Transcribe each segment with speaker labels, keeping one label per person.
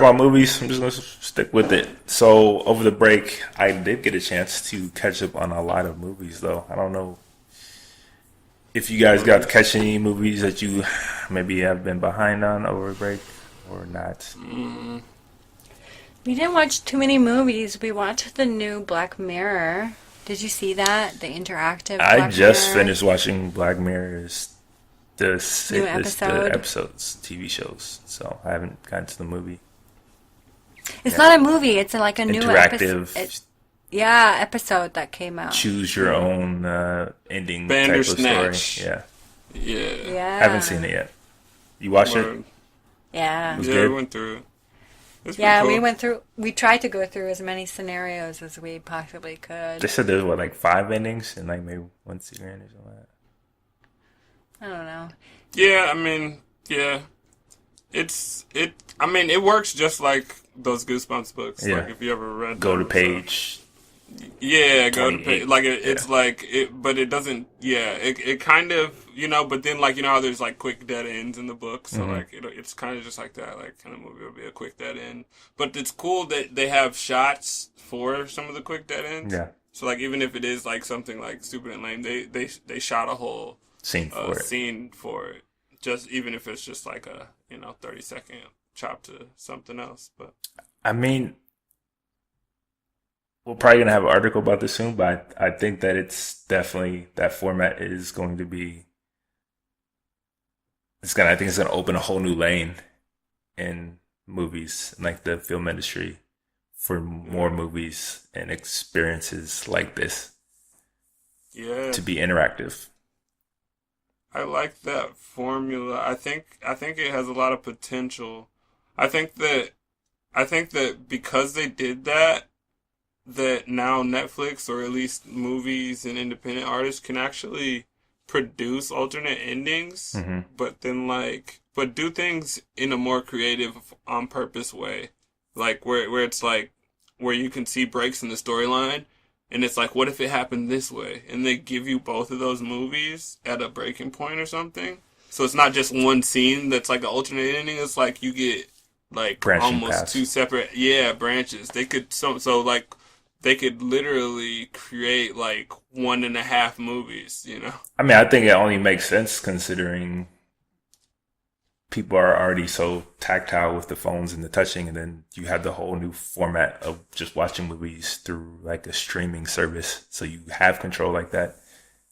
Speaker 1: about movies. I'm just going to stick with it. So over the break, I did get a chance to catch up on a lot of movies, though. I don't know if you guys got to catch any movies that you maybe have been behind on over break or not.
Speaker 2: We didn't watch too many movies. We watched the new Black Mirror. Did you see that? The interactive
Speaker 1: I
Speaker 2: Black
Speaker 1: just
Speaker 2: Mirror?
Speaker 1: finished watching Black Mirror's the
Speaker 2: episode?
Speaker 1: episodes, TV shows. So I haven't gotten to the movie.
Speaker 2: It's not a movie. It's like a new
Speaker 1: Interactive.
Speaker 2: episode that came out.
Speaker 1: Choose your own ending type of
Speaker 3: Bandersnatch.
Speaker 1: story. Yeah.
Speaker 2: Yeah.
Speaker 1: I haven't seen it yet. You watched it?
Speaker 2: Yeah.
Speaker 1: was
Speaker 3: Yeah,
Speaker 1: good.
Speaker 3: we went through it. It's
Speaker 2: Yeah,
Speaker 3: pretty
Speaker 2: we
Speaker 3: cool.
Speaker 2: went through. We tried to go through as many scenarios as we possibly could.
Speaker 1: They said there's like 5 endings and like maybe one secret ending or something like that.
Speaker 2: I don't know.
Speaker 3: Yeah, I mean, yeah. I mean, it works just like those Goosebumps books.
Speaker 1: Yeah.
Speaker 3: Like, if you ever read
Speaker 1: Go to
Speaker 3: them,
Speaker 1: page.
Speaker 3: Yeah, go to
Speaker 1: 28.
Speaker 3: page. Like, it's like, but it doesn't, it kind of, but then, like, how there's, like, quick dead ends in the book. So, like, it's kind of just like that. Like, kind of movie would be a quick dead end. But it's cool that they have shots for some of the quick dead ends.
Speaker 1: Yeah.
Speaker 3: So, like, even if it is, like, something, like, stupid and lame, they shot a whole
Speaker 1: Scene for it.
Speaker 3: scene for it. Just, even if it's just, like, a, 30-second chop to something else. But
Speaker 1: I mean, we're probably going to have an article about this soon, but I think that it's definitely, that format is going to be, I think it's going to open a whole new lane in movies, like the film industry, for more movies and experiences like this
Speaker 3: yeah.
Speaker 1: to be interactive.
Speaker 3: I like that formula. I think it has a lot of potential. I think that because they did that now Netflix, or at least movies and independent artists, can actually produce alternate endings, but then but do things in a more creative, on purpose way. Like where it's like where you can see breaks in the storyline. And it's like, what if it happened this way? And they give you both of those movies at a breaking point or something. So it's not just one scene that's like an alternate ending. It's like you get like
Speaker 1: Branching
Speaker 3: almost
Speaker 1: paths.
Speaker 3: 2 separate branches. They could like they could literally create like 1.5 movies.
Speaker 1: I mean, I think it only makes sense considering people are already so tactile with the phones and the touching, and then you have the whole new format of just watching movies through like a streaming service, so you have control like that.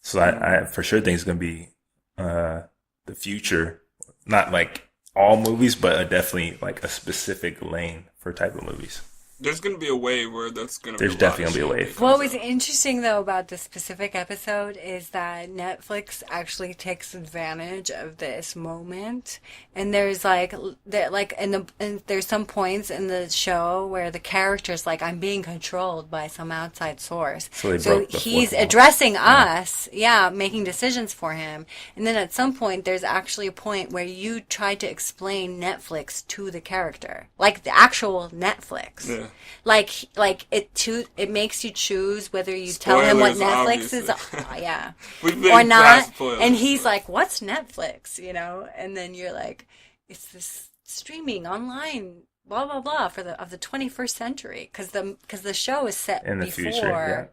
Speaker 1: So I for sure think it's going to be the future, not like all movies, but definitely like a specific lane for type of movies.
Speaker 3: There's going to be a way where that's going to
Speaker 1: There's
Speaker 3: be a lot
Speaker 1: definitely
Speaker 3: of
Speaker 1: gonna be a
Speaker 3: shit
Speaker 1: wave.
Speaker 3: that
Speaker 2: What
Speaker 3: comes
Speaker 2: was
Speaker 3: out.
Speaker 2: interesting though about this specific episode is that Netflix actually takes advantage of this moment, and there's and there's some points in the show where the character's like, I'm being controlled by some outside source.
Speaker 1: So they broke the
Speaker 2: he's
Speaker 1: fourth wall.
Speaker 2: addressing us, making decisions for him. And then at some point, there's actually a point where you try to explain Netflix to the character, like the actual Netflix.
Speaker 3: Yeah.
Speaker 2: Like it makes you choose whether you tell him what
Speaker 3: Spoilers,
Speaker 2: Netflix is,
Speaker 3: obviously. We've been
Speaker 2: or not,
Speaker 3: past spoilers,
Speaker 2: and he's
Speaker 3: but-
Speaker 2: like, "What's Netflix?" And then you're like, "It's this streaming online, blah blah blah, of the 21st century," because the show is set
Speaker 1: In the
Speaker 2: before.
Speaker 1: future,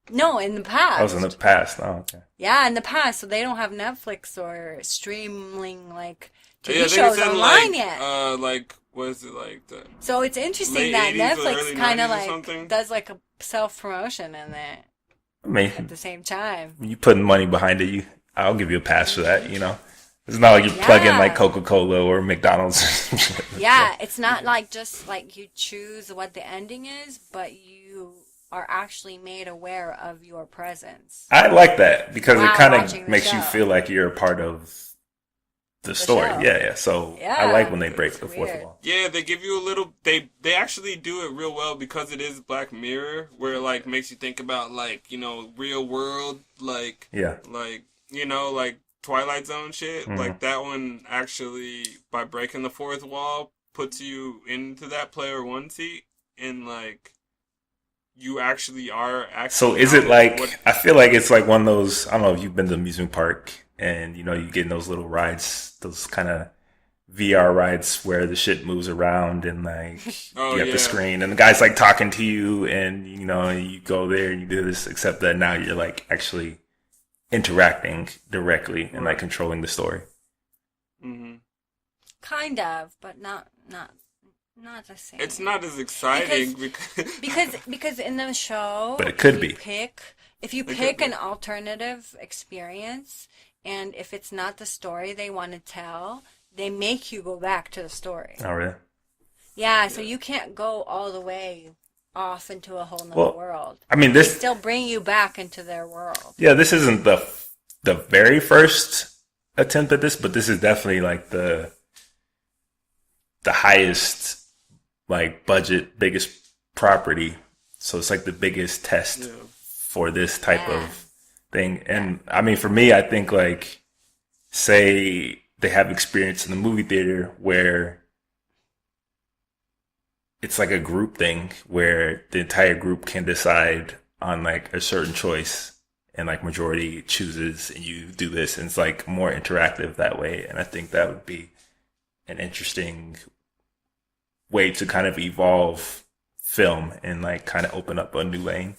Speaker 2: No, in the past.
Speaker 1: I was in the past. Oh, okay.
Speaker 2: Yeah, in the past, so they don't have Netflix or streaming like TV
Speaker 3: Yeah, they
Speaker 2: shows
Speaker 3: said,
Speaker 2: online
Speaker 3: like,
Speaker 2: yet.
Speaker 3: like, what is it, like, the
Speaker 2: So it's interesting
Speaker 3: late
Speaker 2: that
Speaker 3: 80s or
Speaker 2: Netflix
Speaker 3: early
Speaker 2: kind
Speaker 3: 90s
Speaker 2: of
Speaker 3: or
Speaker 2: like
Speaker 3: something?
Speaker 2: does like a self promotion in it
Speaker 1: I mean,
Speaker 2: at the same time.
Speaker 1: when you putting money behind it, I'll give you a pass for that. It's not like you're plugging
Speaker 2: Yeah.
Speaker 1: like Coca-Cola or McDonald's.
Speaker 2: Yeah, it's not like just like you choose what the ending is, but you are actually made aware of your presence.
Speaker 1: I like that because
Speaker 2: While
Speaker 1: it kind
Speaker 2: watching
Speaker 1: of
Speaker 2: the
Speaker 1: makes you
Speaker 2: show.
Speaker 1: feel like you're a part of the story.
Speaker 2: show.
Speaker 1: Yeah. So I
Speaker 2: Yeah,
Speaker 1: like when they break
Speaker 2: it's
Speaker 1: the fourth
Speaker 2: weird.
Speaker 1: wall.
Speaker 3: Yeah, they give you a little. They actually do it real well because it is Black Mirror, where it like makes you think about like real world like
Speaker 1: Yeah.
Speaker 3: like like Twilight Zone shit. Like that one actually, by breaking the fourth wall, puts you into that player one seat, and like you actually are
Speaker 1: So
Speaker 3: actually.
Speaker 1: is it like,
Speaker 3: what-
Speaker 1: I feel like it's like one of those, I don't know if you've been to the amusement park and you get in those little rides, those kind of VR rides where the shit moves around and like
Speaker 3: Oh
Speaker 1: you have the
Speaker 3: yeah,
Speaker 1: screen and the guy's like talking to you and you go there and you do this, except that now you're like actually interacting directly and like
Speaker 3: right.
Speaker 1: controlling the story.
Speaker 3: Hmm.
Speaker 2: Kind of, but not the same.
Speaker 3: It's not as
Speaker 2: Because
Speaker 3: exciting because
Speaker 2: because in the show,
Speaker 1: But it could be.
Speaker 2: if you
Speaker 3: it could
Speaker 2: pick
Speaker 3: be.
Speaker 2: an alternative experience, and if it's not the story they want to tell, they make you go back to the story.
Speaker 1: Oh really?
Speaker 2: Yeah, so
Speaker 3: Yeah.
Speaker 2: you can't go all the way off into a whole nother
Speaker 1: Well,
Speaker 2: world.
Speaker 1: I mean
Speaker 2: They
Speaker 1: this
Speaker 2: still bring you back into their world.
Speaker 1: yeah, this isn't the very first attempt at this, but this is definitely like the highest like budget, biggest property. So it's like the biggest test
Speaker 3: Yeah.
Speaker 1: for this type
Speaker 2: Yeah,
Speaker 1: of thing. And I mean, for me, I think like, say they have experience in the movie theater where it's like a group thing where the entire group can decide on like a certain choice and like majority chooses and you do this and it's like more interactive that way. And I think that would be an interesting way to kind of evolve film and like kind of open up a new lane.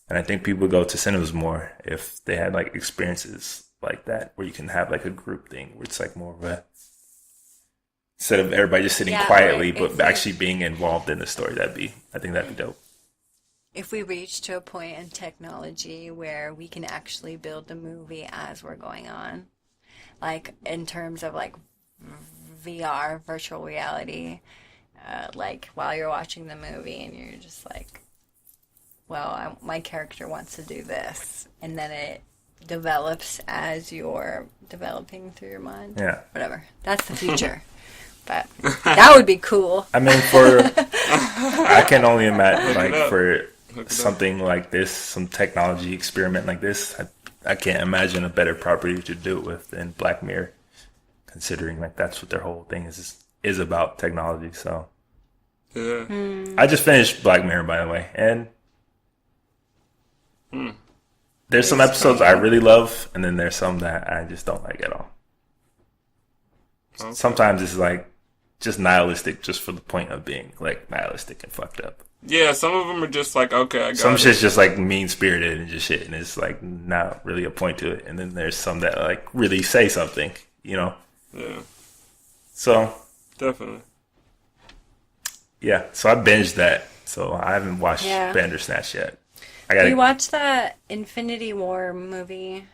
Speaker 1: And I think people would go to cinemas more if they had like experiences like that where you can have like a group thing where it's like more of a instead of everybody just sitting
Speaker 2: yeah. Or
Speaker 1: quietly but actually being involved in the story. I think that'd be dope.
Speaker 2: if we reach to a point in technology where we can actually build the movie as we're going on, like in terms of like VR, virtual reality, like while you're watching the movie and you're just like, well, my character wants to do this, and then it develops as you're developing through your mind.
Speaker 1: Yeah.
Speaker 2: Whatever. That's the future. But that would be cool.
Speaker 1: I mean, I can only imagine
Speaker 3: Look
Speaker 1: like
Speaker 3: it up.
Speaker 1: for
Speaker 3: Look it up.
Speaker 1: something like this, some technology experiment like this, I can't imagine a better property to do it with than Black Mirror, considering like that's what their whole thing is about technology. So
Speaker 3: Yeah.
Speaker 1: I just finished Black Mirror, by the way, and
Speaker 3: Hmm.
Speaker 1: there's some
Speaker 3: It's
Speaker 1: episodes I really love, and then there's some that I just don't like at all.
Speaker 3: Okay.
Speaker 1: Sometimes it's like just nihilistic, just for the point of being like nihilistic and fucked up.
Speaker 3: Yeah, some of them are just like, okay, I got
Speaker 1: Some
Speaker 3: it.
Speaker 1: shit's just like mean spirited and just shit, and it's like not really a point to it. And then there's some that like really say something, you know.
Speaker 3: Yeah,
Speaker 1: So
Speaker 3: definitely.
Speaker 1: yeah, so I binged that. So I haven't watched
Speaker 2: Yeah.
Speaker 1: Bandersnatch yet. I
Speaker 2: Do you
Speaker 1: gotta.
Speaker 2: watch the Infinity War movie,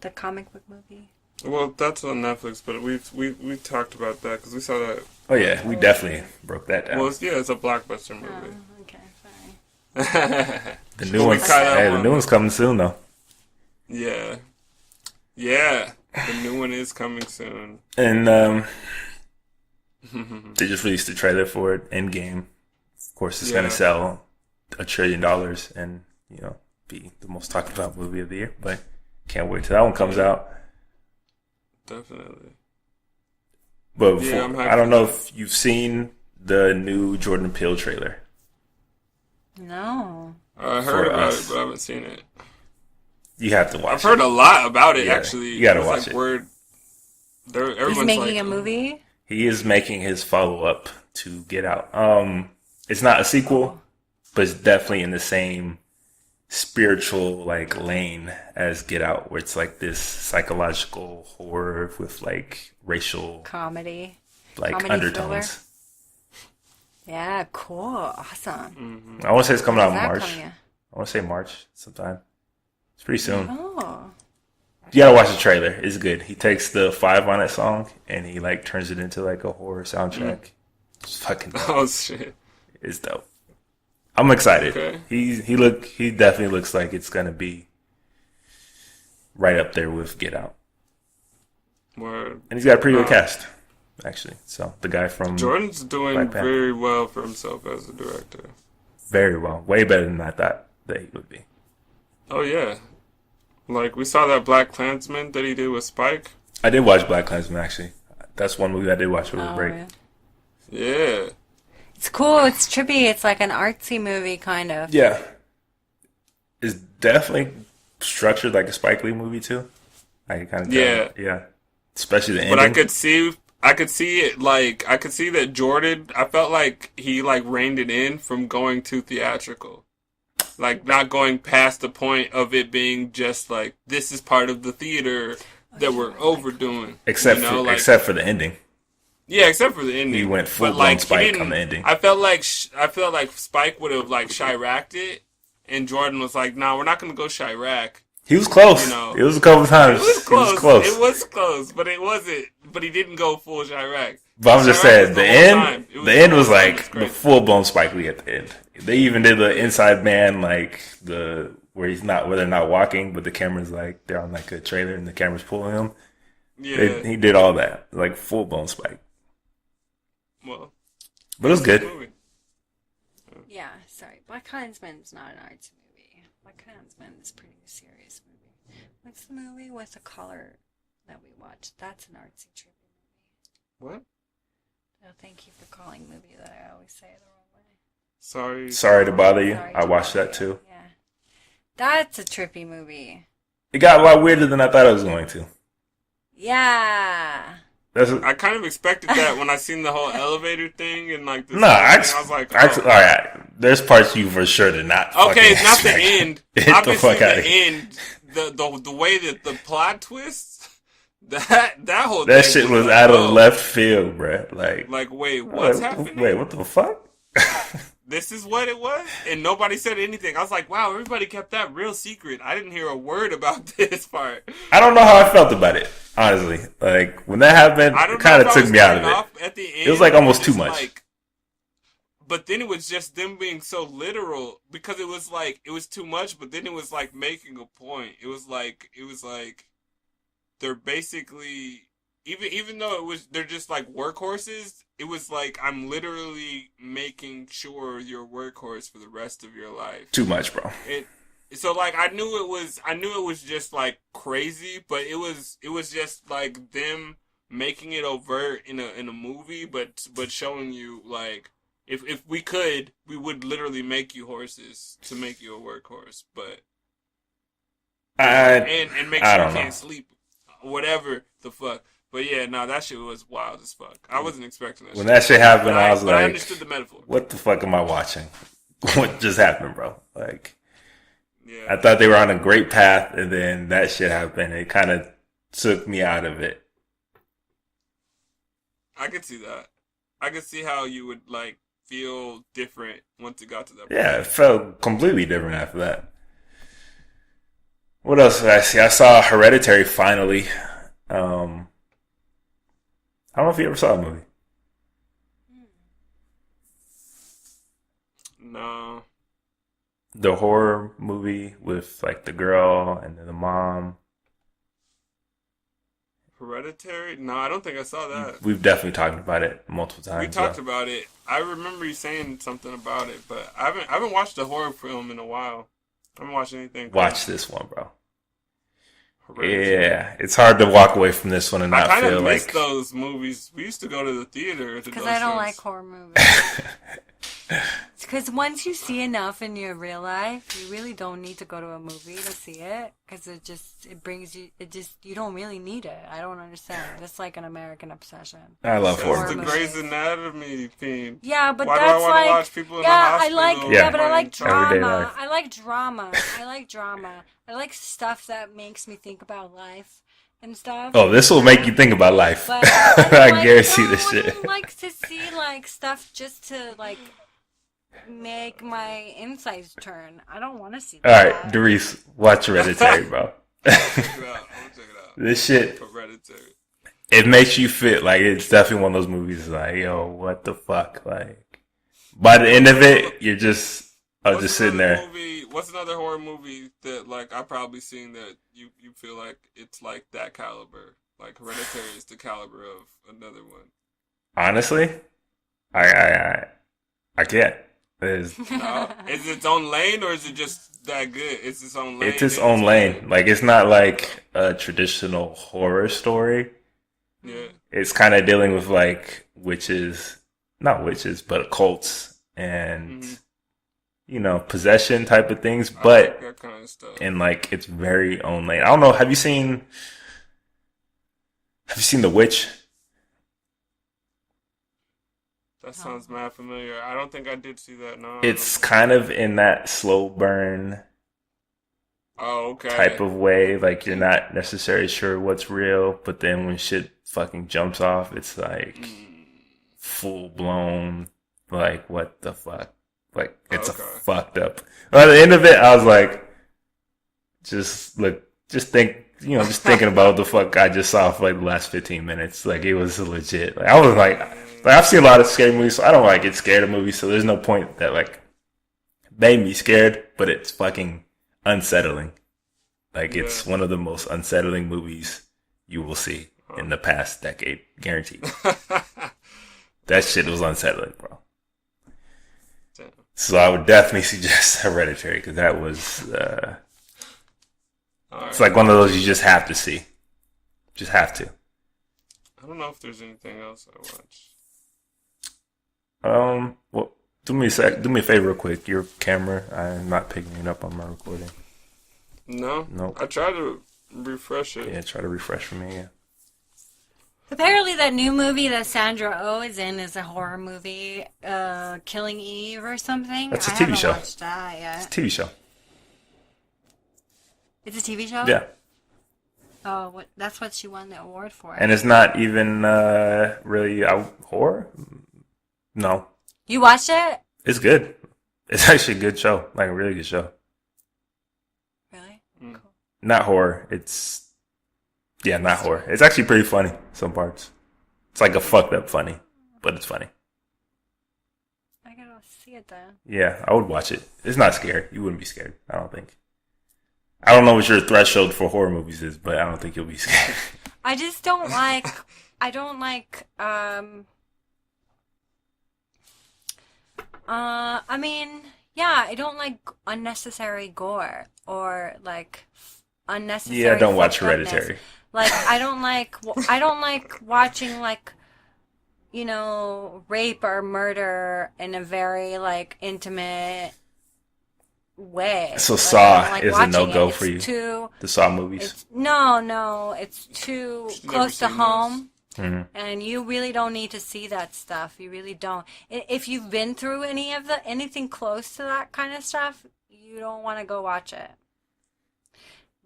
Speaker 2: the comic book movie?
Speaker 3: Well, that's on Netflix, but we talked about that because we saw that.
Speaker 1: Oh yeah, we definitely broke that down.
Speaker 3: Well, it's a blockbuster
Speaker 2: Oh,
Speaker 3: movie.
Speaker 2: okay, sorry.
Speaker 1: The new
Speaker 3: Well, we
Speaker 1: one's
Speaker 3: caught that
Speaker 1: hey, the
Speaker 3: one.
Speaker 1: new one's coming soon though.
Speaker 3: Yeah, yeah. The new one is coming soon.
Speaker 1: And they just released the trailer for it. Endgame, of course, it's gonna
Speaker 3: Yeah.
Speaker 1: sell $1 trillion and be the most talked about movie of the year. But can't wait till that one comes out.
Speaker 3: Definitely.
Speaker 1: But
Speaker 3: Yeah, I'm hyped
Speaker 1: I don't
Speaker 3: for
Speaker 1: know
Speaker 3: that.
Speaker 1: if you've seen the new Jordan Peele trailer.
Speaker 2: No.
Speaker 3: I
Speaker 1: For
Speaker 3: heard about
Speaker 1: us.
Speaker 3: it, but I haven't seen it.
Speaker 1: You have to watch
Speaker 3: I've heard
Speaker 1: it.
Speaker 3: a lot about it.
Speaker 1: Yeah,
Speaker 3: Actually,
Speaker 1: you gotta
Speaker 3: It's
Speaker 1: watch
Speaker 3: like
Speaker 1: it.
Speaker 3: Word.
Speaker 2: He's
Speaker 3: Everyone's
Speaker 2: making
Speaker 3: like,
Speaker 2: a movie?
Speaker 1: He is making his follow up to Get Out. It's not a sequel, but it's definitely in the same spiritual like lane as Get Out, where it's like this psychological horror with like racial
Speaker 2: Comedy.
Speaker 1: like
Speaker 2: Comedy
Speaker 1: undertones.
Speaker 2: Yeah, cool. Awesome.
Speaker 1: I want to say it's coming out in
Speaker 2: When's that
Speaker 1: March.
Speaker 2: coming out?
Speaker 1: I want to say March sometime. It's pretty soon.
Speaker 2: Oh.
Speaker 1: You gotta watch the trailer. It's good. He takes the 5 on it song and he like turns it into like a horror soundtrack. It's fucking dope.
Speaker 3: oh shit.
Speaker 1: It's dope. I'm excited.
Speaker 3: Okay.
Speaker 1: He definitely looks like it's gonna be right up there with Get Out.
Speaker 3: Word.
Speaker 1: And he's got a pretty good cast, actually. So the guy from
Speaker 3: Jordan's doing
Speaker 1: Black Panther.
Speaker 3: very well for himself as a director.
Speaker 1: very well, way better than I thought that he would be.
Speaker 3: Oh yeah, like we saw that Black Klansman that he did with Spike.
Speaker 1: I did watch Black Klansman actually. That's one movie I did watch over the
Speaker 2: Oh,
Speaker 1: break.
Speaker 2: yeah.
Speaker 3: Yeah,
Speaker 2: It's cool. It's trippy. It's like an artsy movie, kind of.
Speaker 1: Yeah, it's definitely structured like a Spike Lee movie too. I can kind of tell.
Speaker 3: Yeah.
Speaker 1: Yeah, especially the
Speaker 3: but I
Speaker 1: ending.
Speaker 3: could see I could see it. Like I could see that Jordan. I felt like he like reined it in from going too theatrical. Like not going past the point of it being just like this is part of the theater
Speaker 2: Oh,
Speaker 3: that
Speaker 2: yeah,
Speaker 3: we're
Speaker 2: I like
Speaker 3: overdoing.
Speaker 1: except for
Speaker 3: Like
Speaker 1: except for the ending.
Speaker 3: yeah, except for the
Speaker 1: He
Speaker 3: ending.
Speaker 1: went full
Speaker 3: But
Speaker 1: blown
Speaker 3: like he
Speaker 1: Spike on the
Speaker 3: didn't.
Speaker 1: ending.
Speaker 3: I felt like Spike would have like Chirac it, and Jordan was like, "Nah, we're not gonna go Chirac."
Speaker 1: He was
Speaker 3: You
Speaker 1: close.
Speaker 3: know,
Speaker 1: It was a couple
Speaker 3: it was
Speaker 1: times. He was
Speaker 3: close.
Speaker 1: close.
Speaker 3: It was close, but it wasn't. But he didn't go full Chirac.
Speaker 1: But I'm just
Speaker 3: Chirac was
Speaker 1: saying,
Speaker 3: the
Speaker 1: the
Speaker 3: whole time.
Speaker 1: end,
Speaker 3: It was
Speaker 1: the
Speaker 3: the
Speaker 1: end
Speaker 3: whole
Speaker 1: was
Speaker 3: time. It's
Speaker 1: like the
Speaker 3: crazy.
Speaker 1: full blown Spike Lee at the end. They even did the inside man, like where he's not, where they're not walking, but the camera's like they're on like a trailer and the camera's pulling him.
Speaker 3: Yeah.
Speaker 1: He did all that, like full blown Spike.
Speaker 3: Well,
Speaker 1: But it was good.
Speaker 3: movie.
Speaker 2: Yeah, sorry. Black Klansman's not an artsy movie. Black Klansman is a pretty serious movie. What's the movie with the collar that we watched? That's an artsy trippy movie.
Speaker 3: What?
Speaker 2: Oh, thank you for calling movie that I always say it the wrong way.
Speaker 3: Sorry.
Speaker 1: Sorry to bother you.
Speaker 2: Sorry
Speaker 1: I
Speaker 2: to
Speaker 1: watched
Speaker 2: bother
Speaker 1: that
Speaker 2: you.
Speaker 1: too.
Speaker 2: Yeah. That's a trippy movie.
Speaker 1: It got a lot weirder than I thought it was going to.
Speaker 2: Yeah.
Speaker 1: That's
Speaker 3: I kind of expected that when I seen the whole elevator thing and like this
Speaker 1: no.
Speaker 3: whole thing. I was like, oh.
Speaker 1: All right. There's parts you for sure did not.
Speaker 3: Okay,
Speaker 1: fucking
Speaker 3: not the
Speaker 1: expect.
Speaker 3: end.
Speaker 1: Get the
Speaker 3: Obviously,
Speaker 1: fuck out
Speaker 3: the
Speaker 1: of here.
Speaker 3: end. The way that the plot twists. That whole
Speaker 1: That
Speaker 3: thing
Speaker 1: shit was
Speaker 3: like,
Speaker 1: out of
Speaker 3: oh.
Speaker 1: left field, bruh.
Speaker 3: Like, wait, what's happening?
Speaker 1: Wait, what the fuck?
Speaker 3: This is what it was, and nobody said anything. I was like, wow, everybody kept that real secret. I didn't hear a word about this part.
Speaker 1: I don't know how I felt about it, honestly. Like when that happened,
Speaker 3: I don't
Speaker 1: it kind
Speaker 3: know
Speaker 1: of
Speaker 3: if I
Speaker 1: took
Speaker 3: was
Speaker 1: me out of
Speaker 3: turned
Speaker 1: it.
Speaker 3: off at the end.
Speaker 1: It was like almost
Speaker 3: or
Speaker 1: too
Speaker 3: just,
Speaker 1: much.
Speaker 3: like- but then it was just them being so literal because it was like it was too much. But then it was like making a point. It was like they're basically even though it was they're just like workhorses. It was like I'm literally making sure you're a workhorse for the rest of your life.
Speaker 1: Too much, bro.
Speaker 3: So like I knew it was just like crazy, but it was just like them making it overt in a movie, but showing you like if we could, we would literally make you horses to make you a workhorse, but and make
Speaker 1: I
Speaker 3: sure you
Speaker 1: don't know.
Speaker 3: can't sleep, whatever the fuck. But yeah, no, that shit was wild as fuck. I wasn't expecting that.
Speaker 1: When
Speaker 3: shit.
Speaker 1: that shit happened,
Speaker 3: But
Speaker 1: I was
Speaker 3: but I
Speaker 1: like,
Speaker 3: understood the metaphor.
Speaker 1: "What the fuck am I watching? What just happened, bro?" Like
Speaker 3: Yeah.
Speaker 1: I thought they were on a great path, and then that shit happened. It kind of took me out of it.
Speaker 3: I could see that. I could see how you would like feel different once it got to that point.
Speaker 1: Yeah, it felt completely different after that. What else did I see? I saw Hereditary finally. I don't know if you ever saw the movie.
Speaker 3: No.
Speaker 1: The horror movie with like the girl and then the mom.
Speaker 3: Hereditary? No, I don't think I saw that.
Speaker 1: We've definitely talked about it multiple times.
Speaker 3: We talked about it. I remember you saying something about it, but I haven't watched a horror film in a while. I haven't watched anything.
Speaker 1: Watch this one, bro.
Speaker 3: Hereditary.
Speaker 1: Yeah, it's hard to walk away from this one and
Speaker 3: I
Speaker 1: not
Speaker 3: kind
Speaker 1: feel
Speaker 3: of miss
Speaker 1: like.
Speaker 3: those movies. We used to go to the theater to
Speaker 2: Because
Speaker 3: those
Speaker 2: I don't
Speaker 3: things.
Speaker 2: like horror movies. Because once you see enough in your real life, you really don't need to go to a movie to see it. Because it brings you, you don't really need it. I don't understand. It's like an American obsession.
Speaker 1: I love
Speaker 3: That's
Speaker 1: horror
Speaker 3: the
Speaker 2: movies.
Speaker 3: Grey's Anatomy theme.
Speaker 2: Yeah, but
Speaker 3: Why do I
Speaker 2: that's
Speaker 3: want
Speaker 2: like,
Speaker 3: to watch people in the
Speaker 2: yeah, I
Speaker 3: hospital?
Speaker 2: like,
Speaker 1: Yeah.
Speaker 2: yeah, but I like
Speaker 1: Everyday
Speaker 2: drama.
Speaker 1: life.
Speaker 2: I like drama. I like drama. I like stuff that makes me think about life and stuff.
Speaker 1: Oh, this will make you think about life.
Speaker 2: But
Speaker 1: I guarantee this
Speaker 2: I
Speaker 1: shit.
Speaker 2: don't like to see like stuff just to like make my insides turn. I don't want to see
Speaker 1: All
Speaker 2: that.
Speaker 1: right, Doris, watch Hereditary, bro.
Speaker 3: Check it out. I'm gonna check it out.
Speaker 1: This shit,
Speaker 3: Hereditary.
Speaker 1: it makes you feel like it's definitely one of those movies. Like, yo, what the fuck? Like, by the end of it, you're just, just sitting
Speaker 3: another
Speaker 1: there.
Speaker 3: What's another horror movie that like I've probably seen that you feel like it's like that caliber? Like Hereditary is the caliber of another one.
Speaker 1: Honestly, I can't. It's,
Speaker 3: No? Is it its own lane or is it just that good? It's its own lane.
Speaker 1: it's its
Speaker 3: and
Speaker 1: own lane.
Speaker 3: good?
Speaker 1: Like, it's not like a traditional horror story.
Speaker 3: Yeah.
Speaker 1: It's kind of dealing with like witches, not witches, but cults and possession type of things.
Speaker 3: I
Speaker 1: But
Speaker 3: like that kind of stuff.
Speaker 1: in like its very own lane. I don't know. Have you seen The Witch?
Speaker 3: That sounds mad familiar. I don't think I did see that. No, I
Speaker 1: It's
Speaker 3: don't.
Speaker 1: kind of in that slow burn
Speaker 3: Oh,
Speaker 1: type
Speaker 3: okay.
Speaker 1: of way. Like you're not necessarily sure what's real, but then when shit fucking jumps off, it's like
Speaker 3: Mm,
Speaker 1: full blown. Like what the fuck? Like it's a
Speaker 3: okay.
Speaker 1: fucked up. By the end of it, I was like, just think. Just thinking about what the fuck I just saw for like the last 15 minutes. Like it was legit. Like I was like I've seen a lot of scary movies, so I don't like get scared of movies. So there's no point that like made me scared, but it's fucking unsettling. Like
Speaker 3: Yeah.
Speaker 1: it's one of the most unsettling movies you will see in
Speaker 3: Huh.
Speaker 1: the past decade, guaranteed. That shit was unsettling, bro.
Speaker 3: Damn.
Speaker 1: So I would definitely suggest Hereditary because that was
Speaker 3: All
Speaker 1: it's
Speaker 3: right.
Speaker 1: like one of those you just have to see, just have to.
Speaker 3: I don't know if there's anything else I watched.
Speaker 1: Well, do me a favor, real quick. Your camera, I'm not picking it up on my recording.
Speaker 3: No,
Speaker 1: Nope.
Speaker 3: I tried to refresh it.
Speaker 1: Yeah, try to refresh for me. Yeah.
Speaker 2: Apparently, that new movie that Sandra Oh is in is a horror movie, Killing Eve or something.
Speaker 1: That's a
Speaker 2: I
Speaker 1: TV
Speaker 2: haven't
Speaker 1: show.
Speaker 2: watched that
Speaker 1: It's a
Speaker 2: yet.
Speaker 1: TV show.
Speaker 2: It's a TV show?
Speaker 1: Yeah.
Speaker 2: Oh, that's what she won the award for.
Speaker 1: And it's not even really horror. No,
Speaker 2: You watched it?
Speaker 1: it's good. It's actually a good show, like a really good show.
Speaker 2: Really?
Speaker 3: Mm.
Speaker 2: Cool.
Speaker 1: Not horror. Not horror. It's actually pretty funny. Some parts. It's like a fucked up funny, but it's funny.
Speaker 2: I gotta see it then.
Speaker 1: Yeah, I would watch it. It's not scary. You wouldn't be scared. I don't think. I don't know what your threshold for horror movies is, but I don't think you'll be scared.
Speaker 2: I just don't like. I don't like. I mean, yeah, I don't like unnecessary gore or like unnecessary.
Speaker 1: Yeah, don't watch
Speaker 2: fucked upness.
Speaker 1: Hereditary.
Speaker 2: Like I don't like. I don't like watching like rape or murder in a very like intimate way.
Speaker 1: So
Speaker 2: Like, I
Speaker 1: Saw
Speaker 2: don't like
Speaker 1: is a
Speaker 2: watching
Speaker 1: no-go
Speaker 2: it.
Speaker 1: for you?
Speaker 2: It's too.
Speaker 1: The Saw movies.
Speaker 2: No, it's too
Speaker 3: She's never
Speaker 2: close to
Speaker 3: seen
Speaker 2: home.
Speaker 1: Hmm.
Speaker 2: And you really don't need to see that stuff. You really don't. If you've been through anything close to that kind of stuff, you don't want to go watch it.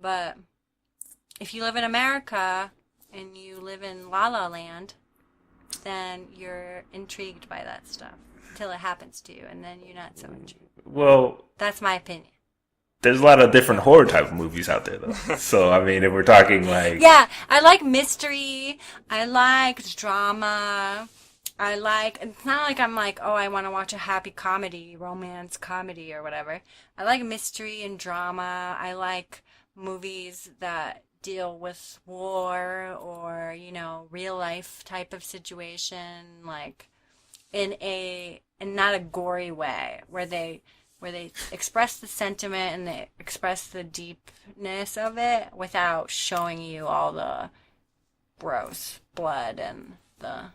Speaker 2: But if you live in America and you live in La La Land, then you're intrigued by that stuff until it happens to you, and then you're not so intrigued.
Speaker 1: Well,
Speaker 2: That's my opinion.
Speaker 1: there's a lot of different horror type of movies out there, though. So I mean, if we're talking like,
Speaker 2: Yeah, I like mystery. I like drama. It's not like I'm like, oh, I want to watch a happy comedy, romance comedy or whatever. I like mystery and drama. I like movies that deal with war or, real life type of situation, like in not a gory way, where they express the sentiment and they express the deepness of it without showing you all the gross blood and the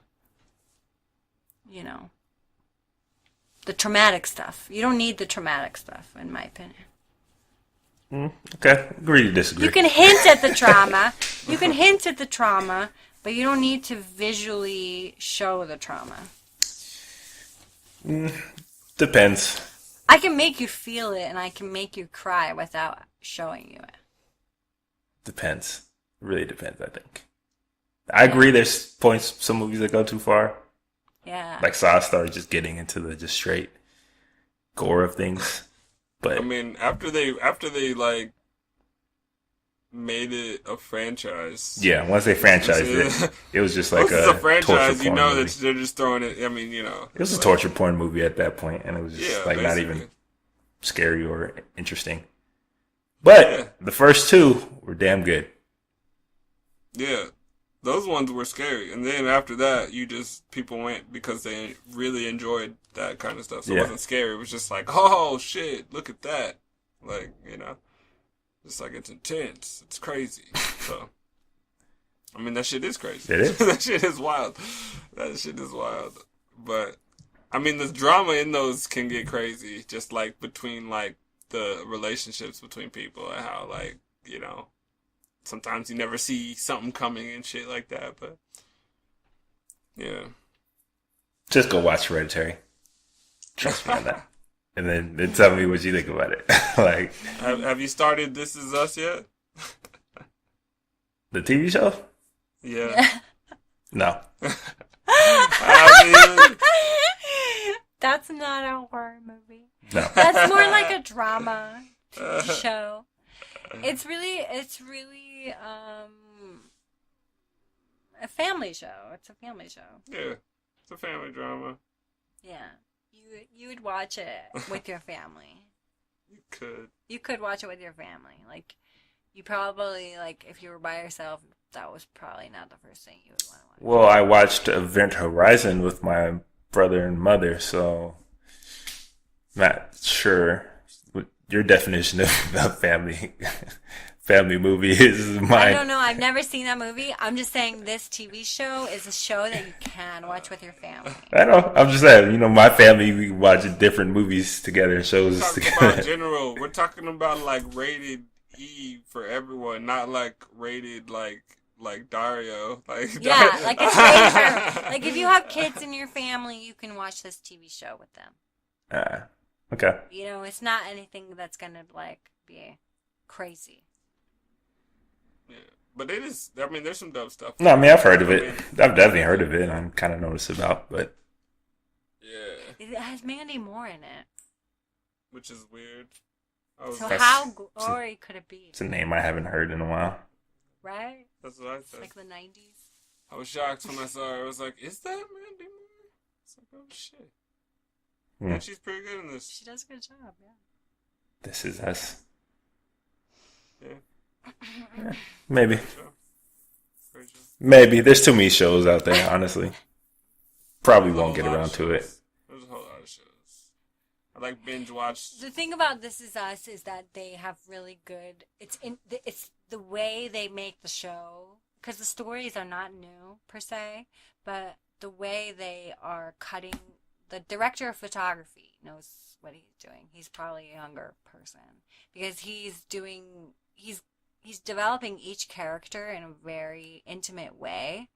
Speaker 2: traumatic stuff. You don't need the traumatic stuff, in my opinion.
Speaker 1: okay, agree to disagree.
Speaker 2: You can hint at the trauma. You can hint at the trauma, but you don't need to visually show the trauma.
Speaker 1: Depends.
Speaker 2: I can make you feel it and I can make you cry without showing you it.
Speaker 1: Depends. Really depends, I think. I agree there's points, some movies that go too far.
Speaker 2: Yeah.
Speaker 1: Like Saw started just getting into the just straight gore of things. But
Speaker 3: I mean, after they like made it a franchise.
Speaker 1: yeah, once they franchised it, it was just like
Speaker 3: Once it's a
Speaker 1: torture
Speaker 3: franchise, you
Speaker 1: porn
Speaker 3: know
Speaker 1: movie.
Speaker 3: that they're just throwing it. I mean,
Speaker 1: It was a
Speaker 3: like,
Speaker 1: torture porn movie at that point, and it was just
Speaker 3: Yeah,
Speaker 1: like not
Speaker 3: basically.
Speaker 1: even scary or interesting. But
Speaker 3: Yeah.
Speaker 1: the first two were damn good.
Speaker 3: Yeah, those ones were scary, and then after that, people went because they really enjoyed that kind of stuff. So
Speaker 1: Yeah.
Speaker 3: it wasn't scary. It was just like, oh shit, look at that, like just like it's intense, it's crazy. So, I mean, that shit is crazy.
Speaker 1: It is.
Speaker 3: That shit is wild. That shit is wild. But I mean, the drama in those can get crazy, just like between like the relationships between people and how like sometimes you never see something coming and shit like that, but yeah.
Speaker 1: Just go watch Hereditary. Trust me on that. And then tell me what you think about it. Like
Speaker 3: Have you started This Is Us yet?
Speaker 1: the TV show?
Speaker 3: Yeah.
Speaker 1: No.
Speaker 3: I
Speaker 2: That's not a horror movie.
Speaker 1: No.
Speaker 2: That's more like a drama
Speaker 3: mean,
Speaker 2: show. It's really a family show. It's a family show.
Speaker 3: yeah, it's a family drama.
Speaker 2: Yeah. You would watch it with your family.
Speaker 3: You could.
Speaker 2: You could watch it with your family. Like you probably like if you were by yourself, that was probably not the first thing you would want to watch.
Speaker 1: Well, I watched Event Horizon with my brother and mother, so not sure what your definition of a family movie is.
Speaker 2: I
Speaker 1: Mine.
Speaker 2: don't know. I've never seen that movie. I'm just saying this TV show is a show that you can watch with your family.
Speaker 1: I know. I'm just saying, my family, we watch different movies together and shows
Speaker 3: Talking
Speaker 1: together.
Speaker 3: about general. We're talking about like rated E for everyone, not like rated like Dario. Like
Speaker 2: Yeah, like it's rated for, like if you have kids in your family, you can watch this TV show with them.
Speaker 1: Okay.
Speaker 2: You know, it's not anything that's gonna like be crazy.
Speaker 3: Yeah. But it is. I mean, there's some dope stuff.
Speaker 1: No, I mean, I've heard of it. I've definitely heard of it. I'm kind of noticed about, but
Speaker 3: Yeah,
Speaker 2: It has Mandy Moore in it.
Speaker 3: which is weird. I was,
Speaker 2: So
Speaker 1: That's-
Speaker 2: how gory could it be?
Speaker 1: it's a name I haven't heard in a while.
Speaker 2: Right?
Speaker 3: that's what I
Speaker 2: It's
Speaker 3: said.
Speaker 2: like the 90s.
Speaker 3: I was shocked when I saw her. I was like, "Is that Mandy Moore?" It's like, "Oh shit!"
Speaker 1: Hmm.
Speaker 3: And she's pretty good in this.
Speaker 2: She does a good job, yeah.
Speaker 1: This Is Us.
Speaker 3: Yeah,
Speaker 1: Maybe.
Speaker 3: great show. Great show.
Speaker 1: Maybe. There's too many shows out there, honestly. Probably
Speaker 3: There's a
Speaker 1: won't get
Speaker 3: whole lot
Speaker 1: around
Speaker 3: of
Speaker 1: to it.
Speaker 3: shows. There's a whole lot of shows. I like binge watch.
Speaker 2: The thing about This Is Us is that they have really good. It's the way they make the show because the stories are not new per se, but the way they are cutting. The director of photography knows what he's doing. He's probably a younger person because he's developing each character in a very intimate way.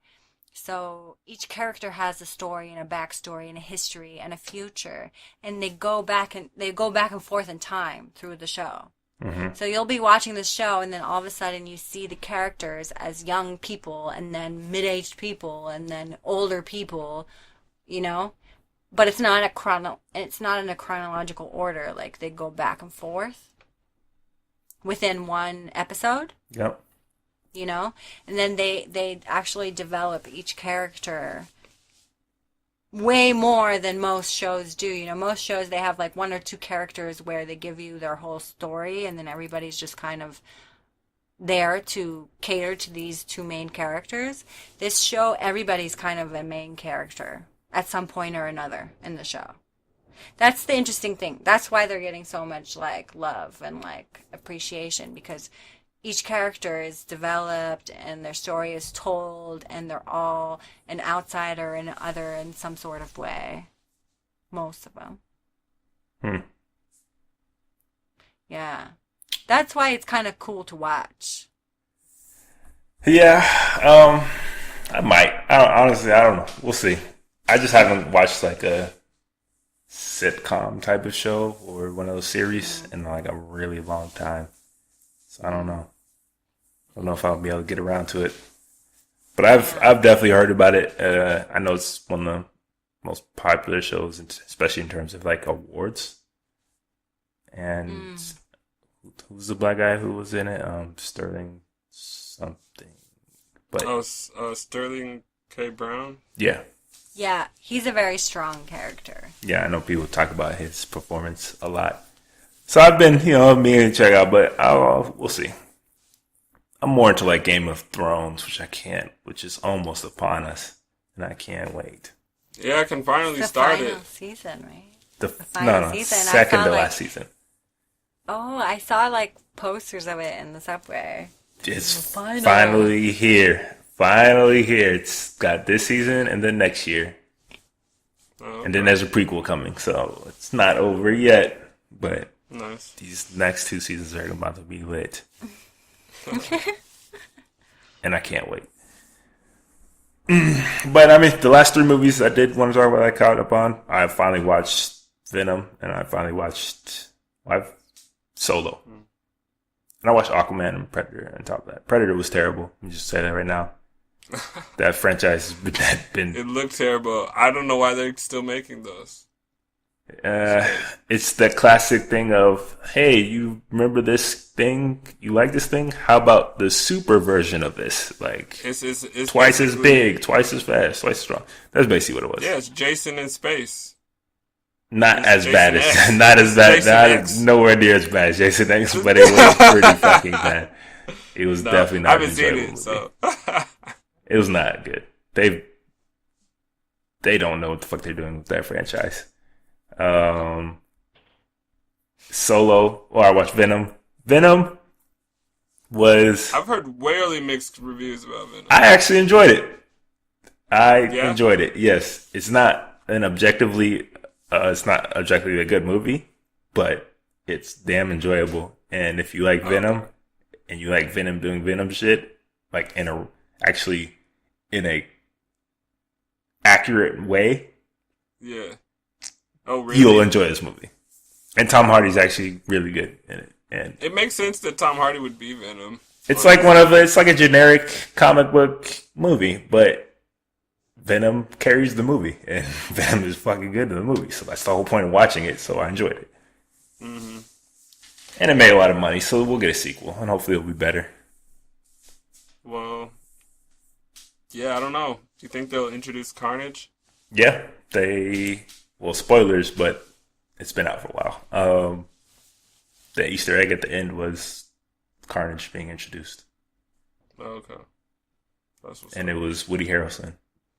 Speaker 2: So each character has a story and a backstory and a history and a future, and they go back and forth in time through the show.
Speaker 1: Mm-hmm.
Speaker 2: So you'll be watching the show, and then all of a sudden you see the characters as young people, and then mid-aged people, and then older people, But it's not in a chronological order. Like they go back and forth within one episode.
Speaker 1: Yep.
Speaker 2: And then they actually develop each character way more than most shows do. Most shows they have like one or two characters where they give you their whole story and then everybody's just kind of there to cater to these two main characters. This show, everybody's kind of a main character at some point or another in the show. That's the interesting thing. That's why they're getting so much like love and like appreciation because each character is developed and their story is told and they're all an outsider and other in some sort of way. Most of them. Yeah. That's why it's kind of cool to watch.
Speaker 1: Yeah. I might. Honestly, I don't know. We'll see. I just haven't watched like a sitcom type of show or one of those series in like a really long time. So I don't know. I don't know if I'll be able to get around to it. But I've definitely heard about it. I know it's one of the most popular shows, especially in terms of like awards. And who's the black guy who was in it? Sterling something. But
Speaker 3: Sterling K. Brown.
Speaker 1: yeah.
Speaker 2: Yeah, he's a very strong character.
Speaker 1: Yeah, I know people talk about his performance a lot. So I've been, meaning to check out, but we'll see. I'm more into like Game of Thrones, which is almost upon us, and I can't wait.
Speaker 3: Yeah, I can finally
Speaker 2: The
Speaker 3: start
Speaker 2: final
Speaker 3: it.
Speaker 2: season, right?
Speaker 1: The
Speaker 2: final season, I
Speaker 1: second
Speaker 2: saw,
Speaker 1: to
Speaker 2: like-
Speaker 1: last season.
Speaker 2: Oh, I saw like posters of it in the subway.
Speaker 1: It's
Speaker 2: final.
Speaker 1: finally here. Finally here. It's got this season and then next year.
Speaker 3: Oh,
Speaker 1: And then there's a prequel coming, so it's not over yet. But
Speaker 3: nice.
Speaker 1: these next two seasons are about to be lit. And I can't wait. But I mean, the last three movies I did want to talk about, I caught up on. I finally watched Venom, and I finally watched Solo,
Speaker 3: Hmm.
Speaker 1: and I watched Aquaman and Predator. On top of that, Predator was terrible. Let me just say that right now. That franchise has been
Speaker 3: It looked terrible. I don't know why they're still making those.
Speaker 1: Uh, it's the classic thing of, hey, you remember this thing? You like this thing? How about the super version of this? Like,
Speaker 3: It's
Speaker 1: twice as
Speaker 3: basically-
Speaker 1: big, twice as fast, twice as strong. That's basically what it was.
Speaker 3: Yeah, it's Jason in space.
Speaker 1: Not
Speaker 3: it's
Speaker 1: as
Speaker 3: Jason
Speaker 1: bad
Speaker 3: X.
Speaker 1: as, not as bad,
Speaker 3: Jason
Speaker 1: not
Speaker 3: X.
Speaker 1: nowhere near as bad as Jason X, but it was pretty fucking bad. It was
Speaker 3: No,
Speaker 1: definitely
Speaker 3: I
Speaker 1: not an
Speaker 3: haven't seen
Speaker 1: enjoyable
Speaker 3: it,
Speaker 1: movie.
Speaker 3: so
Speaker 1: It was not good. They don't know what the fuck they're doing with that franchise. Solo, or I watched Venom. Venom was,
Speaker 3: I've heard really mixed reviews about Venom.
Speaker 1: I actually enjoyed it. I
Speaker 3: Yeah?
Speaker 1: enjoyed it. Yes, it's not objectively a good movie, but it's damn enjoyable. And if you like Venom, and you like Venom doing Venom shit, like in a accurate way,
Speaker 3: Yeah. Oh, really?
Speaker 1: you'll enjoy this movie. And Tom Hardy's actually really good in it. And
Speaker 3: It makes sense that Tom Hardy would be Venom.
Speaker 1: it's like it's like a generic comic book movie, but Venom carries the movie, and Venom is fucking good in the movie. So that's the whole point of watching it. So I enjoyed it,
Speaker 3: Hmm.
Speaker 1: and it made a lot of money. So we'll get a sequel, and hopefully it'll be better.
Speaker 3: Well, yeah, I don't know. Do you think they'll introduce Carnage?
Speaker 1: Yeah, spoilers, but it's been out for a while. The Easter egg at the end was Carnage being introduced,
Speaker 3: Oh, okay. That's what's
Speaker 1: and
Speaker 3: up.
Speaker 1: it was Woody Harrelson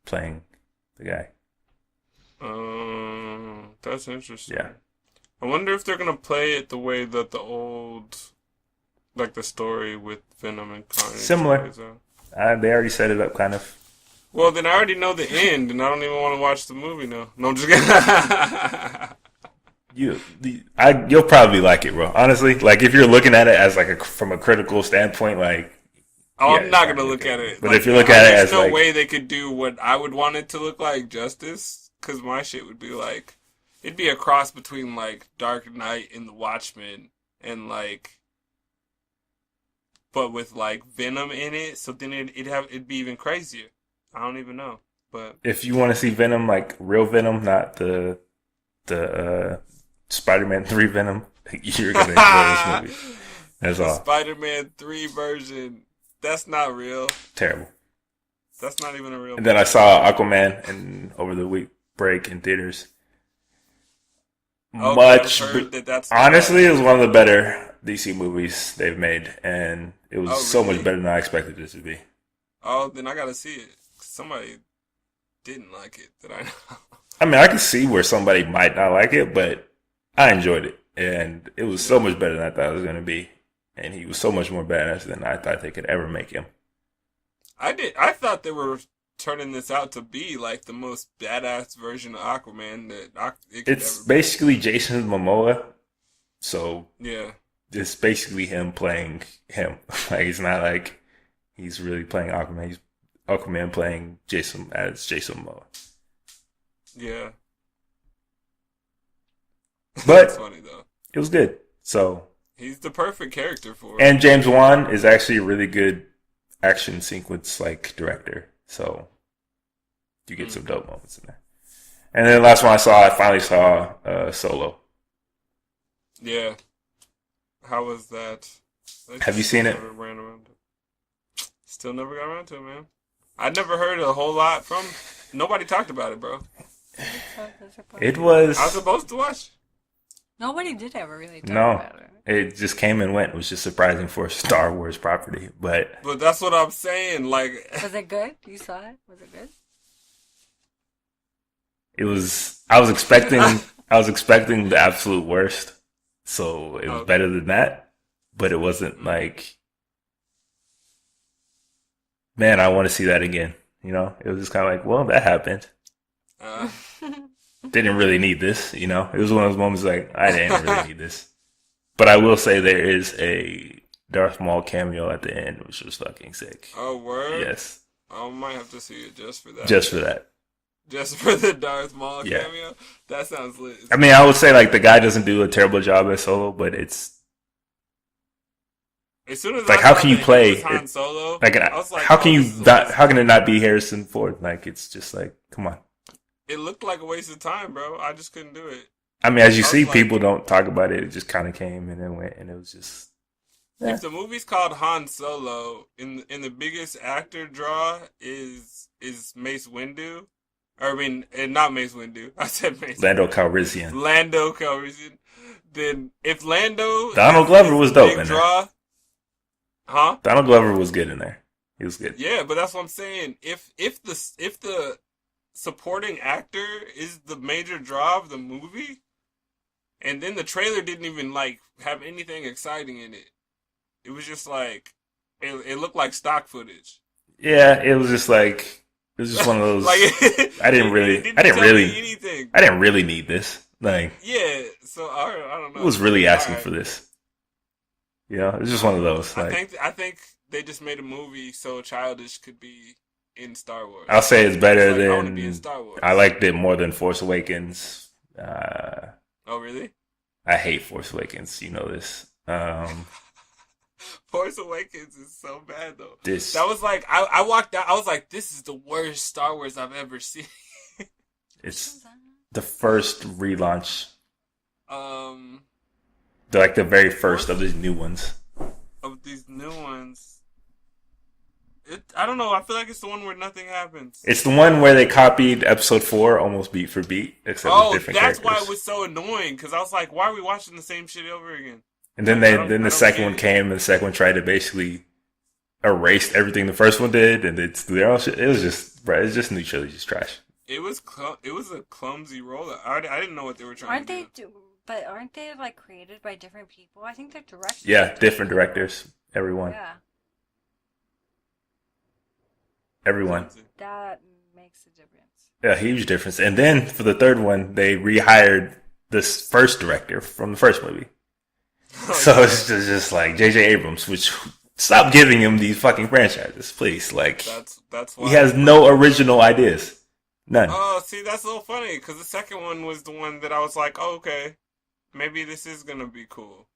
Speaker 1: playing the guy.
Speaker 3: That's interesting.
Speaker 1: Yeah.
Speaker 3: I wonder if they're gonna play it the way that the old, like the story with Venom and Carnage.
Speaker 1: Similar.
Speaker 3: plays out.
Speaker 1: They already set it up, kind of.
Speaker 3: Well, then I already know the end, and I don't even want to watch the movie now. No, I'm just kidding.
Speaker 1: You'll probably like it, bro. Honestly, like if you're looking at it as like from a critical standpoint, like
Speaker 3: Oh,
Speaker 1: yeah,
Speaker 3: I'm not
Speaker 1: it's
Speaker 3: gonna look
Speaker 1: good.
Speaker 3: at it.
Speaker 1: But if you look at it
Speaker 3: there's
Speaker 1: as
Speaker 3: no
Speaker 1: like,
Speaker 3: way they could do what I would want it to look like justice, because my shit would be like, it'd be a cross between like Dark Knight and The Watchmen, and like, but with like Venom in it. So then it'd be even crazier. I don't even know, but
Speaker 1: if you want to see Venom, like real Venom, not the Spider-Man 3 Venom, you're gonna enjoy this movie. That's
Speaker 3: the
Speaker 1: all.
Speaker 3: Spider-Man 3 version, that's not real.
Speaker 1: Terrible.
Speaker 3: That's not even a real.
Speaker 1: And then I saw Aquaman over the week break in theaters.
Speaker 3: Okay,
Speaker 1: Much,
Speaker 3: I've heard that's
Speaker 1: honestly, it was one of the better DC movies they've made, and it was
Speaker 3: Oh,
Speaker 1: so
Speaker 3: really?
Speaker 1: much better than I expected it to be.
Speaker 3: Oh, then I gotta see it. Somebody didn't like it that I know.
Speaker 1: I mean, I can see where somebody might not like it, but I enjoyed it, and it was so much better than I thought it was going to be. And he was so much more badass than I thought they could ever make him.
Speaker 3: I thought they were turning this out to be like the most badass version of Aquaman that it could
Speaker 1: It's
Speaker 3: ever be.
Speaker 1: basically Jason Momoa, so
Speaker 3: Yeah.
Speaker 1: it's basically him playing him. Like it's not like he's really playing Aquaman. He's Aquaman playing Jason Momoa.
Speaker 3: Yeah.
Speaker 1: But
Speaker 3: That's funny though.
Speaker 1: it was good. So,
Speaker 3: He's the perfect character for it.
Speaker 1: and James Wan is actually a really good action sequence like director. So you get some dope moments in there. And then the last one I finally saw Solo.
Speaker 3: Yeah. How was that?
Speaker 1: Have you seen it?
Speaker 3: Never ran around it. Still never got around to it, man. I never heard a whole lot from. Nobody talked about it, bro.
Speaker 1: It was
Speaker 3: I was supposed to watch.
Speaker 2: Nobody did ever really talk
Speaker 1: no,
Speaker 2: about it.
Speaker 1: it just came and went. It was just surprising for a Star Wars property, but
Speaker 3: But that's what I'm saying. Like,
Speaker 2: Was it good? You saw it? Was it good?
Speaker 1: it was. I was expecting the absolute worst, so it was
Speaker 3: Okay.
Speaker 1: better than that. But it wasn't like, man, I want to see that again. You know, it was just kind of like, well, that happened.
Speaker 3: uh,
Speaker 1: Didn't really need this. You know, it was one of those moments like I didn't really need this. But I will say there is a Darth Maul cameo at the end, which was fucking sick.
Speaker 3: oh word.
Speaker 1: Yes.
Speaker 3: I might have to see it just for that.
Speaker 1: just for that.
Speaker 3: Just for the Darth Maul
Speaker 1: Yeah.
Speaker 3: cameo. That sounds lit.
Speaker 1: I mean, I would say like the guy doesn't do a terrible job as Solo, but it's
Speaker 3: As soon as
Speaker 1: like
Speaker 3: I
Speaker 1: how
Speaker 3: saw
Speaker 1: can you
Speaker 3: that
Speaker 1: play
Speaker 3: it was Han Solo,
Speaker 1: like
Speaker 3: I was like,
Speaker 1: how
Speaker 3: oh,
Speaker 1: can you
Speaker 3: this is a
Speaker 1: not
Speaker 3: waste.
Speaker 1: how can it not be Harrison Ford? Like it's just like come on.
Speaker 3: It looked like a waste of time, bro. I just couldn't do it.
Speaker 1: I mean, as you
Speaker 3: I
Speaker 1: see,
Speaker 3: was like,
Speaker 1: people don't talk about it. It just kind of came and then went, and it was just yeah.
Speaker 3: if the movie's called Han Solo, in the biggest actor draw is Mace Windu, or I mean, not Mace Windu. I said Mace
Speaker 1: Lando Calrissian.
Speaker 3: Lando Calrissian. Then if Lando
Speaker 1: Donald
Speaker 3: is
Speaker 1: Glover was
Speaker 3: the
Speaker 1: dope
Speaker 3: big
Speaker 1: in there.
Speaker 3: draw, huh?
Speaker 1: Donald Glover was good in there. He was good.
Speaker 3: Yeah, but that's what I'm saying. If the supporting actor is the major draw of the movie, and then the trailer didn't even like have anything exciting in it. It was just like it looked like stock footage.
Speaker 1: Yeah, it was just like it was just one of those.
Speaker 3: Like
Speaker 1: I didn't
Speaker 3: tell me anything.
Speaker 1: I didn't really need this. Like
Speaker 3: Yeah, so I don't know.
Speaker 1: who was really asking
Speaker 3: Alright.
Speaker 1: for this? You know, it's just one of those. Like
Speaker 3: I think they just made a movie so Childish could be in Star Wars.
Speaker 1: I'll say it's better
Speaker 3: It's like, I want to be in
Speaker 1: than
Speaker 3: Star Wars.
Speaker 1: I liked it more than Force Awakens.
Speaker 3: Oh really?
Speaker 1: I hate Force Awakens. You know this.
Speaker 3: Force Awakens is so bad though.
Speaker 1: This
Speaker 3: That was like I walked out. I was like, this is the worst Star Wars I've ever seen.
Speaker 1: it's the first relaunch,
Speaker 3: Um,
Speaker 1: like the very first of these new ones.
Speaker 3: of these new ones. I don't know. I feel like it's the one where nothing happens.
Speaker 1: It's the one where they copied Episode 4 almost beat for beat, except with different
Speaker 3: that's
Speaker 1: characters.
Speaker 3: why it was so annoying. Because I was like, why are we watching the same shit over again?
Speaker 1: And then
Speaker 3: I
Speaker 1: the
Speaker 3: don't
Speaker 1: second
Speaker 3: get
Speaker 1: one
Speaker 3: it.
Speaker 1: came, and the second one tried to basically erase everything the first one did, and it's their own shit. It was just, bro, it's just new trilogy's trash.
Speaker 3: It was a clumsy roll. I didn't know what they were trying
Speaker 2: Aren't
Speaker 3: to
Speaker 2: they?
Speaker 3: do.
Speaker 2: But aren't they like created by different people? I think they're directed.
Speaker 1: Yeah, different directors, everyone.
Speaker 2: That makes a difference.
Speaker 1: A huge difference. And then for the third one, they rehired this first director from the first movie. So it's just like J.J. Abrams, which stop giving him these fucking franchises, please. Like
Speaker 3: That's why
Speaker 1: he has no original ideas, none.
Speaker 3: Oh, see, that's so funny because the second one was the one that I was like, oh, okay, maybe this is gonna be cool.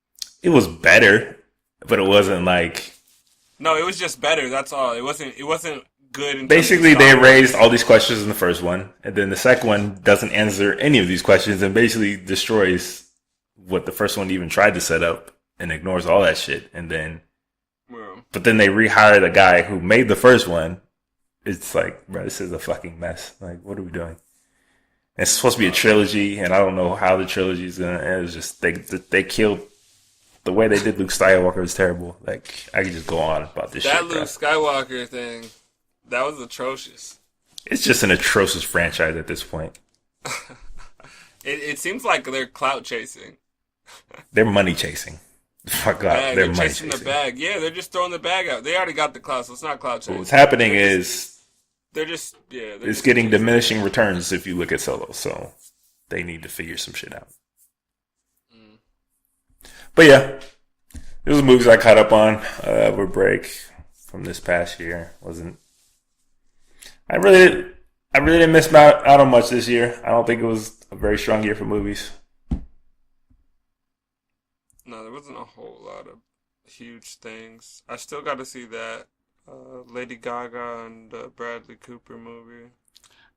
Speaker 1: It was better, but it wasn't like.
Speaker 3: No, it was just better. That's all. It wasn't good. In
Speaker 1: Basically,
Speaker 3: terms of
Speaker 1: they
Speaker 3: Star Wars.
Speaker 1: raised all these questions in the first one, and then the second one doesn't answer any of these questions and basically destroys what the first one even tried to set up and ignores all that shit. And then,
Speaker 3: Well,
Speaker 1: but then they rehired the guy who made the first one. It's like, bro, this is a fucking mess. Like, what are we doing? It's supposed to be a trilogy, and I don't know how the trilogy is gonna end. It's just they killed the way they did Luke Skywalker was terrible. Like, I could just go on about this
Speaker 3: that
Speaker 1: shit.
Speaker 3: Luke
Speaker 1: Bro.
Speaker 3: Skywalker thing, that was atrocious.
Speaker 1: It's just an atrocious franchise at this point.
Speaker 3: It seems like they're clout chasing.
Speaker 1: They're money chasing. Fuck God,
Speaker 3: Bag,
Speaker 1: they're
Speaker 3: they're
Speaker 1: money
Speaker 3: chasing
Speaker 1: chasing.
Speaker 3: the bag. Yeah, they're just throwing the bag out. They already got the clout, so it's not clout chasing.
Speaker 1: What's happening
Speaker 3: They're
Speaker 1: is
Speaker 3: They're just
Speaker 1: it's
Speaker 3: just
Speaker 1: getting
Speaker 3: chasing.
Speaker 1: diminishing returns if you look at Solo. So they need to figure some shit out.
Speaker 3: Mm.
Speaker 1: But yeah, those movies I caught up on over break from this past year. I really didn't miss out on much this year. I don't think it was a very strong year for movies.
Speaker 3: No, there wasn't a whole lot of huge things. I still got to see that Lady Gaga and Bradley Cooper movie.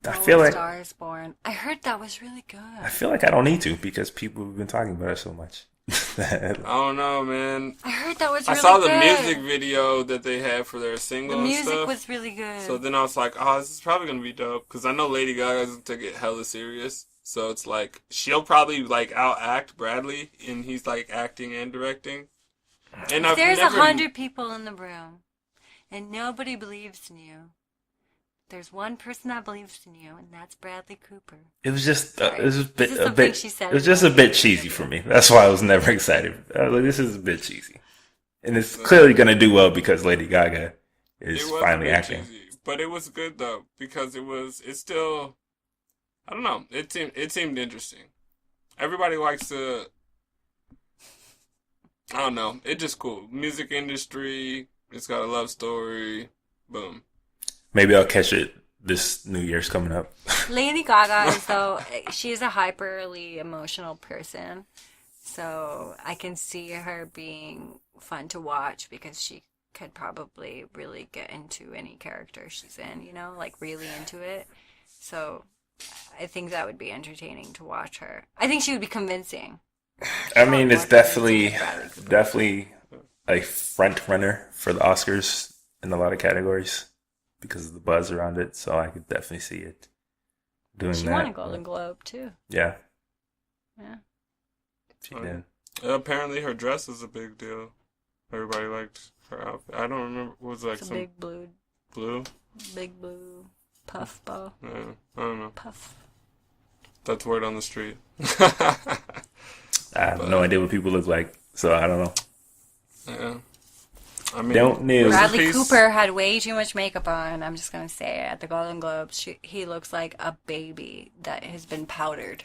Speaker 1: I feel like
Speaker 2: Star is Born. I heard that was really good.
Speaker 1: I feel like I don't need to because people have been talking about it so much.
Speaker 3: I don't know, man.
Speaker 2: I heard that was
Speaker 3: I
Speaker 2: really
Speaker 3: saw the
Speaker 2: good.
Speaker 3: music video that they had for their
Speaker 2: The
Speaker 3: single and
Speaker 2: music
Speaker 3: stuff.
Speaker 2: was really good.
Speaker 3: So then I was like, oh, this is probably going to be dope. Because I know Lady Gaga's take it hella serious. So it's like, she'll probably like out-act Bradley. And he's like acting and directing. And I've
Speaker 2: There's
Speaker 3: never...
Speaker 2: 100 people in the room, and nobody believes in you. There's one person that believes in you, and that's Bradley Cooper.
Speaker 1: It was just it was
Speaker 2: This is
Speaker 1: a
Speaker 2: something
Speaker 1: bit
Speaker 2: she said
Speaker 1: it was just a
Speaker 2: about
Speaker 1: bit
Speaker 2: it.
Speaker 1: cheesy for me. That's why I was never excited. I was like, this is a bit cheesy, and it's clearly going to do well because Lady Gaga is
Speaker 3: It was
Speaker 1: finally
Speaker 3: a bit
Speaker 1: acting.
Speaker 3: cheesy, but it was good though because it's still, I don't know, it seemed interesting. Everybody likes to, I don't know, it's just cool. Music industry, it's got a love story, boom.
Speaker 1: Maybe I'll catch it this New Year's coming up.
Speaker 2: Lady Gaga is though she's a hyperly emotional person, so I can see her being fun to watch because she could probably really get into any character she's in, like really into it. So I think that would be entertaining to watch her. I think she would be convincing.
Speaker 1: I mean, it's
Speaker 2: More convincing
Speaker 1: definitely
Speaker 2: than Bradley Cooper.
Speaker 1: definitely a front runner for the Oscars in a lot of categories because of the buzz around it. So I could definitely see it doing
Speaker 2: She
Speaker 1: that.
Speaker 2: won a Golden Globe too.
Speaker 1: Yeah,
Speaker 2: Yeah.
Speaker 1: she did.
Speaker 3: Apparently, her dress is a big deal. Everybody liked her outfit. I don't remember. It was like
Speaker 2: It's a
Speaker 3: some
Speaker 2: big blue
Speaker 3: blue.
Speaker 2: puff ball.
Speaker 3: Yeah, I don't know.
Speaker 2: Puff.
Speaker 3: That's word on the street.
Speaker 1: I have no idea what people look like, so I don't know.
Speaker 3: Yeah. I mean,
Speaker 1: Don't know.
Speaker 3: rest in
Speaker 2: Bradley
Speaker 3: peace.
Speaker 2: Cooper had way too much makeup on. I'm just gonna say it. At the Golden Globes, he looks like a baby that has been powdered.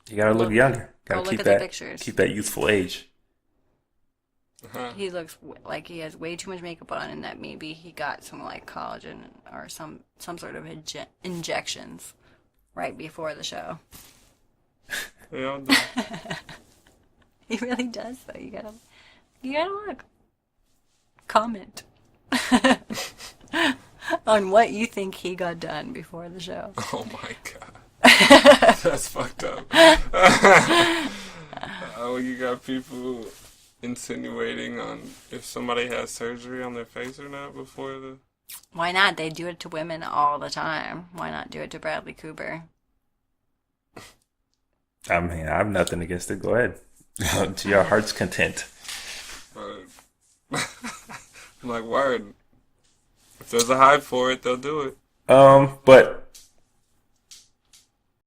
Speaker 1: You gotta look younger.
Speaker 2: Go
Speaker 1: Gotta
Speaker 2: look
Speaker 1: keep
Speaker 2: at the
Speaker 1: that
Speaker 2: pictures.
Speaker 1: keep that youthful age.
Speaker 2: He looks like he has way too much makeup on, and that maybe he got some like collagen or some sort of injections right before the show.
Speaker 3: Yeah,
Speaker 2: He really does, though. You gotta look. Comment on what you think he got done before the show.
Speaker 3: oh my god. That's fucked up. Oh, you got people insinuating on if somebody has surgery on their face or not before the...
Speaker 2: Why not? They do it to women all the time. Why not do it to Bradley Cooper?
Speaker 1: I mean, I have nothing against it. Go ahead. To your heart's content.
Speaker 3: I'm like, word. If there's a hype for it, they'll do it.
Speaker 1: But